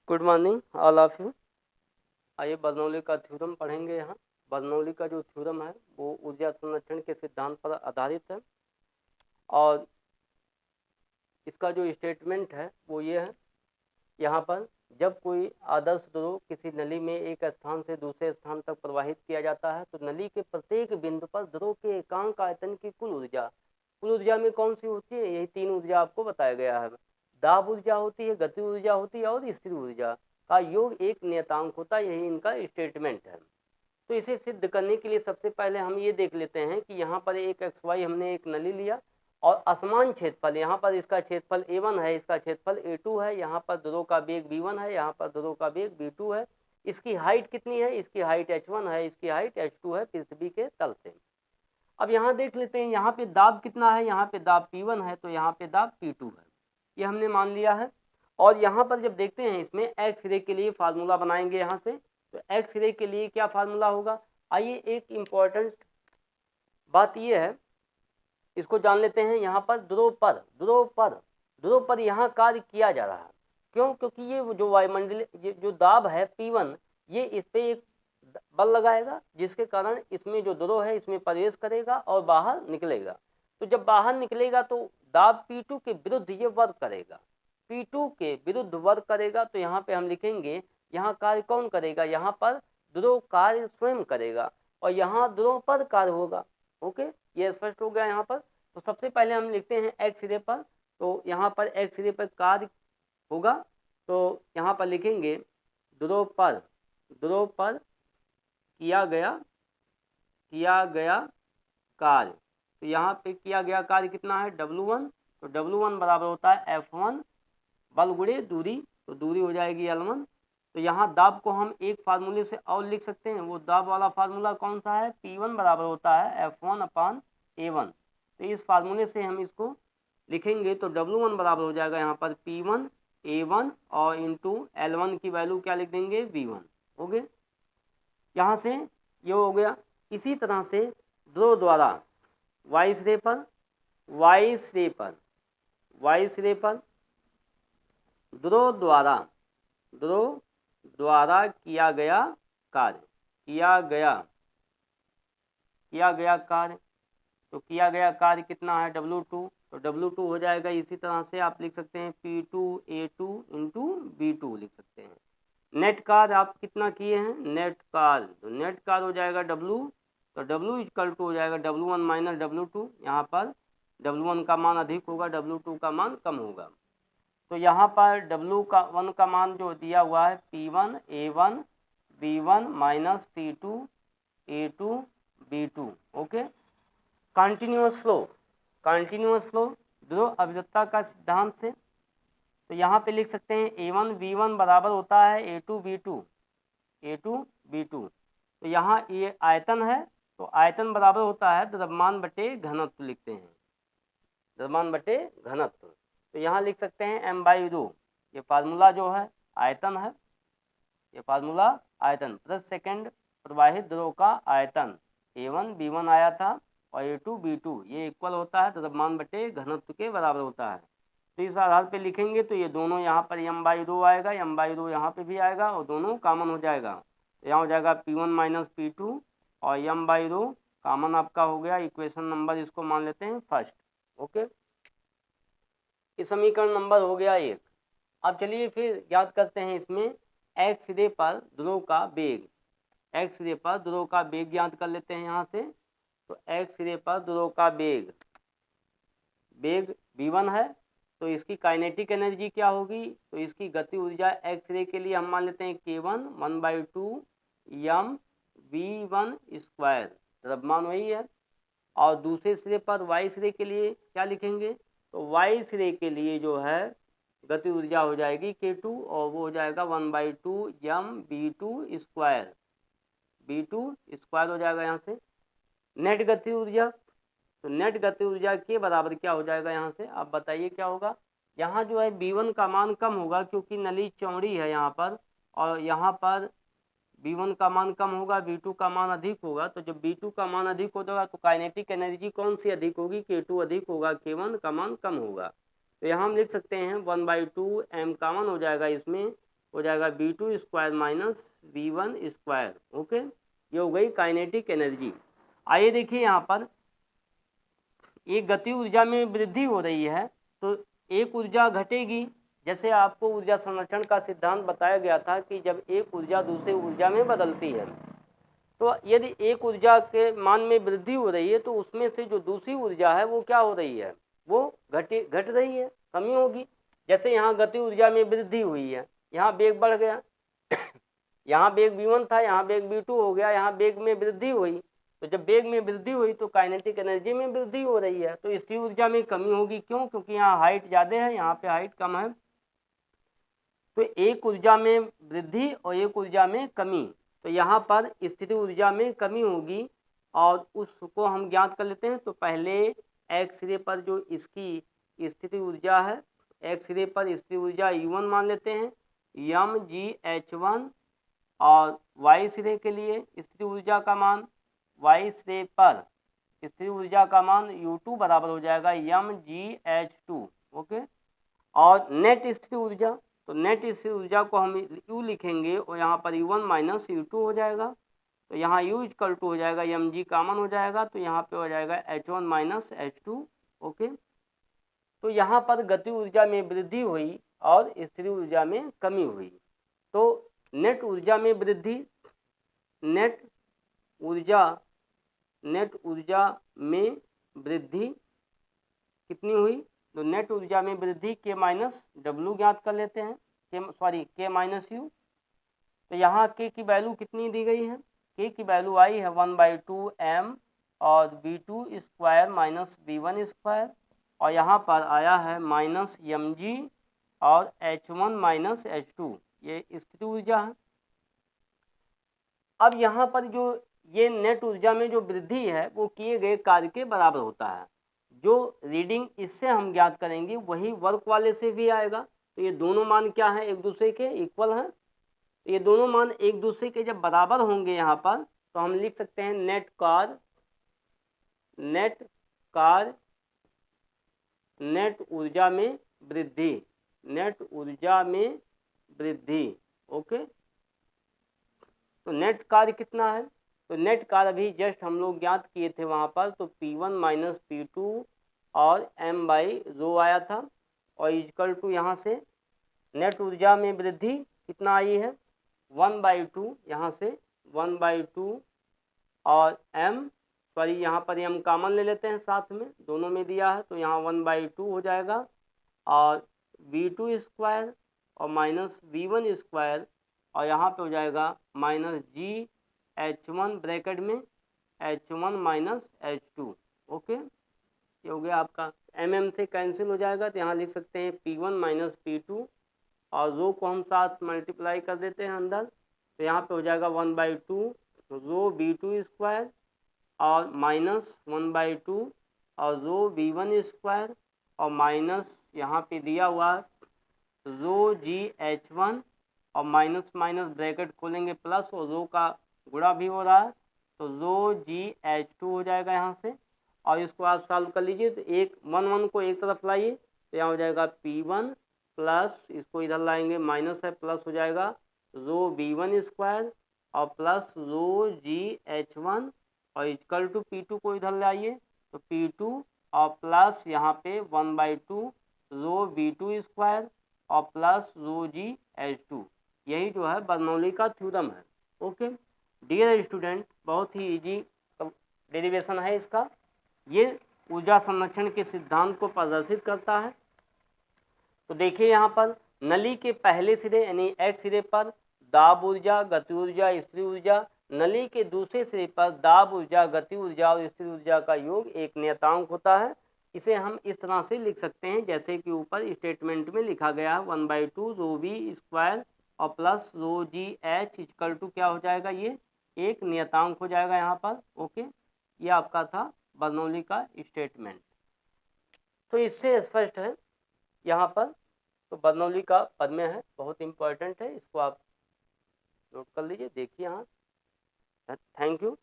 Good morning all of you. आइए Bernoulli का theorem पढ़ेंगे। यहाँ बर्नौली का जो थ्योरम है वो ऊर्जा संरक्षण के सिद्धांत पर आधारित है और इसका जो स्टेटमेंट है वो ये है। यहाँ पर जब कोई आदर्श द्रव किसी नली में एक स्थान से दूसरे स्थान तक प्रवाहित किया जाता है तो नली के प्रत्येक बिंदु पर द्रव के एकांक आयतन की कुल ऊर्जा में कौन सी होती है? यही तीन ऊर्जा आपको बताया गया है। दाब ऊर्जा होती है, गति ऊर्जा होती है और स्थिर ऊर्जा का योग एक नियतांक होता है। यही इनका स्टेटमेंट है। तो इसे सिद्ध करने के लिए सबसे पहले हम ये देख लेते हैं कि यहाँ पर एक XY हमने एक नली लिया और असमान क्षेत्रफल, यहाँ पर इसका क्षेत्रफल A1 है, इसका क्षेत्रफल A2 है, यहाँ पर द्रव का वेग V1 है, यहाँ पर द्रव का वेग V2 है। इसकी हाइट कितनी है? इसकी हाइट H1 है, इसकी हाइट H2 है पृथ्वी के तल से। अब यहाँ देख लेते हैं यहाँ पे दाब कितना है। यहाँ पे दाब P1 है तो यहाँ पे दाब P2 है, ये हमने मान लिया है। और यहाँ पर जब देखते हैं इसमें एक्स रे के लिए फार्मूला बनाएंगे यहाँ से, तो एक्स रे के लिए क्या फार्मूला होगा? आइए एक इम्पॉर्टेंट बात ये है, इसको जान लेते हैं। यहाँ पर ध्रुव पर यहाँ कार्य किया जा रहा है। क्यों? क्योंकि ये जो वायुमंडल जो दाब है P1, ये इस पे एक बल लगाएगा जिसके कारण इसमें जो ध्रुव है इसमें प्रवेश करेगा और बाहर निकलेगा। तो जब बाहर निकलेगा तो दाब P2 के विरुद्ध ये वर्क करेगा, P2 के विरुद्ध वर्क करेगा। तो यहाँ पे हम लिखेंगे यहाँ कार्य कौन करेगा? यहाँ पर ध्रुव कार्य स्वयं करेगा और यहाँ ध्रुव पर कार्य होगा। ओके, ये स्पष्ट हो गया यहाँ पर। तो सबसे पहले हम लिखते हैं एक्स रे पर, तो यहाँ पर एक्स रे पर कार्य होगा। तो यहाँ पर लिखेंगे ध्रुव पर किया गया कार्य। तो यहाँ पे किया गया कार्य कितना है? W1। तो W1 बराबर होता है F1 बल गुणे दूरी, तो दूरी हो जाएगी L1। तो यहाँ दाब को हम एक फार्मूले से और लिख सकते हैं। वो दाब वाला फार्मूला कौन सा है? P1 बराबर होता है F1/A1। तो इस फार्मूले से हम इसको लिखेंगे तो W1 बराबर हो जाएगा यहाँ पर P1/A1 और इंटू L1 की वैल्यू क्या लिख देंगे? V1। हो गए, यहाँ से ये हो गया। इसी तरह से ध्रुव द्वारा वायु सिरे पर ध्रुव द्वारा किया गया कार्य। तो किया गया कार्य कितना है? W2। तो W2 हो जाएगा। इसी तरह से आप लिख सकते हैं P2A2 इंटू B2 लिख सकते हैं। नेट कार्य आप कितना किए हैं? नेट कार्य, तो नेट कार्य हो जाएगा W। तो W इक्वल टू हो जाएगा W1 माइनस W2। यहाँ पर W1 का मान अधिक होगा, W2 का मान कम होगा। तो यहाँ पर W1 का मान जो दिया हुआ है P1A1 B1 minus P2A2 B2। Okay, continuous flow ध्रुव अभिव्यक्ता का सिद्धांत से। तो यहाँ पे लिख सकते हैं A1 B1 बराबर होता है A2 B2। तो यहाँ ये आयतन है, तो आयतन बराबर होता है द्रव्यमान बटे घनत्व, लिखते हैं द्रव्यमान बटे घनत्व। तो यहाँ लिख सकते हैं m/ρ। ये फार्मूला जो है आयतन है, ये फार्मूला आयतन प्रति सेकंड प्रवाहित द्रव का आयतन A1 B1 आया था और A2 B2 ये इक्वल होता है द्रव्यमान बटे घनत्व के बराबर होता है। तो इस आधार पे लिखेंगे तो ये दोनों यहाँ पर m/ρ आएगा, m/ρ यहाँ पे भी आएगा और दोनों कॉमन हो जाएगा। तो यहाँ हो जाएगा P1 माइनस P2 और m/ρ कॉमन आपका हो गया। इक्वेशन नंबर इसको मान लेते हैं फर्स्ट। ओके, इस समीकरण नंबर हो गया 1। अब चलिए फिर ज्ञात करते हैं इसमें एक्स रे पर ध्रुव का वेग। एक्स रे पर ध्रुव का वेग ज्ञात कर लेते हैं यहाँ से। तो एक्स रे पर ध्रुव का वेग V1 है, तो इसकी काइनेटिक एनर्जी क्या होगी? तो इसकी गति ऊर्जा एक्स रे के लिए हम मान लेते हैं K1 1/2 mv1 स्क्वायर, द्रव्यमान वही है। और दूसरे सिरे पर वाई सिरे के लिए क्या लिखेंगे? तो वाई सिरे के लिए जो है गति ऊर्जा हो जाएगी K2 और वो हो जाएगा 1/2 mv2 स्क्वायर, V2 स्क्वायर हो जाएगा यहाँ से। नेट गति ऊर्जा, तो नेट गति ऊर्जा के बराबर क्या हो जाएगा यहाँ से? आप बताइए क्या होगा? यहाँ जो है V1 का मान कम होगा क्योंकि नली चौड़ी है यहाँ पर, और यहाँ पर V1 का मान कम होगा, V2 का मान अधिक होगा। तो जब V2 का मान अधिक होगा तो काइनेटिक एनर्जी कौन सी अधिक होगी? K2 अधिक होगा, K1 का मान कम होगा। तो यहाँ हम लिख सकते हैं 1/2 m कॉमन हो जाएगा इसमें, हो जाएगा V2 square minus V1 square. Okay, ये हो गई काइनेटिक एनर्जी। आइए देखिए यहाँ पर एक गति ऊर्जा में वृद्धि हो रही है तो एक ऊर्जा घटेगी। जैसे आपको ऊर्जा संरक्षण का सिद्धांत बताया गया था कि जब एक ऊर्जा दूसरी ऊर्जा में बदलती है तो यदि एक ऊर्जा के मान में वृद्धि हो रही है तो उसमें से जो दूसरी ऊर्जा है वो क्या हो रही है, वो घट रही है, कमी होगी। जैसे यहाँ गति ऊर्जा में वृद्धि हुई है, यहाँ वेग बढ़ गया, यहाँ वेग v1 था, यहाँ वेग v2 हो गया, यहाँ वेग में वृद्धि हुई। तो जब वेग में वृद्धि हुई तो काइनेटिक एनर्जी में वृद्धि हो रही है, तो स्थिर ऊर्जा में कमी होगी। क्यों? क्योंकि यहाँ हाइट ज़्यादा है, यहाँ पे हाइट कम है। तो एक ऊर्जा में वृद्धि और एक ऊर्जा में कमी, तो यहाँ पर स्थिति ऊर्जा में कमी होगी और उसको हम ज्ञात कर लेते हैं। तो पहले एक्स सिरे पर जो इसकी स्थिति ऊर्जा है, एक्स सिरे पर स्थिति ऊर्जा U1 मान लेते हैं, mgh1, और वाई सिरे के लिए स्थिति ऊर्जा का मान, वाई सिरे पर स्थिति ऊर्जा का मान U2 बराबर हो जाएगा mgh2। ओके, और नेट स्थिति ऊर्जा, तो नेट स्थिति ऊर्जा को हम U लिखेंगे और यहाँ पर U1 माइनस U2 हो जाएगा। तो यहाँ U इक्वल टू हो जाएगा mg कॉमन हो जाएगा, तो यहाँ पे हो जाएगा H1 माइनस H2। ओके, तो यहाँ पर गति ऊर्जा में वृद्धि हुई और स्थिर ऊर्जा में कमी हुई। तो नेट ऊर्जा में वृद्धि, नेट ऊर्जा में वृद्धि कितनी हुई? तो नेट ऊर्जा में वृद्धि K माइनस W ज्ञात कर लेते हैं, K माइनस U। तो यहाँ K की वैल्यू कितनी दी गई है? K की वैल्यू आई है 1/2 m और V2 square minus V1 square, और यहाँ पर आया है माइनस mg और H1 माइनस H2, ये स्थिति ऊर्जा है। अब यहाँ पर जो ये नेट ऊर्जा में जो वृद्धि है वो किए गए कार्य के बराबर होता है। जो रीडिंग इससे हम ज्ञात करेंगे वही वर्क वाले से भी आएगा। तो ये दोनों मान क्या है, एक दूसरे के इक्वल हैं। तो ये दोनों मान एक दूसरे के जब बराबर होंगे यहाँ पर, तो हम लिख सकते हैं नेट ऊर्जा में वृद्धि, नेट ऊर्जा में वृद्धि। ओके, तो नेट कार्य कितना है? तो नेट कार्य अभी जस्ट हम लोग ज्ञात किए थे वहाँ पर, तो P1 माइनस P2 और m/ρ आया था, और इक्वल टू यहाँ से नेट ऊर्जा में वृद्धि कितना आई है 1/2, यहाँ से 1/2 और यहाँ पर हम कॉमन ले लेते हैं साथ में, दोनों में दिया है तो यहाँ 1/2 हो जाएगा, और V2 स्क्वायर और माइनस V1 स्क्वायर, और यहाँ पे हो जाएगा माइनस GH1 ब्रैकेट में H1 माइनस H2। ओके, ये हो गया आपका, mm से कैंसिल हो जाएगा, तो यहाँ लिख सकते हैं P1 माइनस P2, और रो को हम साथ मल्टीप्लाई कर देते हैं अंदर, तो यहाँ पे हो जाएगा 1/2 रो V2 स्क्वायर और माइनस 1/2 और रो V1 स्क्वायर, और माइनस यहाँ पे दिया हुआ रो GH1 और माइनस माइनस ब्रैकेट खोलेंगे प्लस, और रो का गुणा भी हो रहा है, तो रो GH2 हो जाएगा यहाँ से। और इसको आप सॉल्व कर लीजिए, तो 1 को एक तरफ लाइए, तो यहाँ हो जाएगा P1 प्लस, इसको इधर लाएंगे माइनस है, प्लस हो जाएगा रो V1 स्क्वायर और प्लस रो GH1, और इक्वल टू P2 को इधर लाइए, तो P2 और प्लस यहाँ पे 1/2 रो V2 स्क्वायर और प्लस रो GH2। यही जो है बर्नौली का थ्योरम है। ओके डियर स्टूडेंट, बहुत ही इजी डेरिवेशन है इसका। ये ऊर्जा संरक्षण के सिद्धांत को प्रदर्शित करता है। तो देखिए यहाँ पर नली के पहले सिरे यानी एक्स सिरे पर दाब ऊर्जा, गति ऊर्जा, स्थिर ऊर्जा, नली के दूसरे सिरे पर दाब ऊर्जा, गति ऊर्जा और स्थिर ऊर्जा का योग एक नियतांक होता है। इसे हम इस तरह से लिख सकते हैं जैसे कि ऊपर स्टेटमेंट में लिखा गया है 1/2 रो वी स्क्वायर और plus rho G H equal to क्या हो जाएगा, ये एक नियतांक हो जाएगा यहाँ पर। ओके, ये आपका था बर्नौली का स्टेटमेंट। तो इससे स्पष्ट है यहाँ पर, तो बर्नौली का प्रमेय है, बहुत इंपॉर्टेंट है, इसको आप नोट कर लीजिए। देखिए यहाँ, थैंक यू।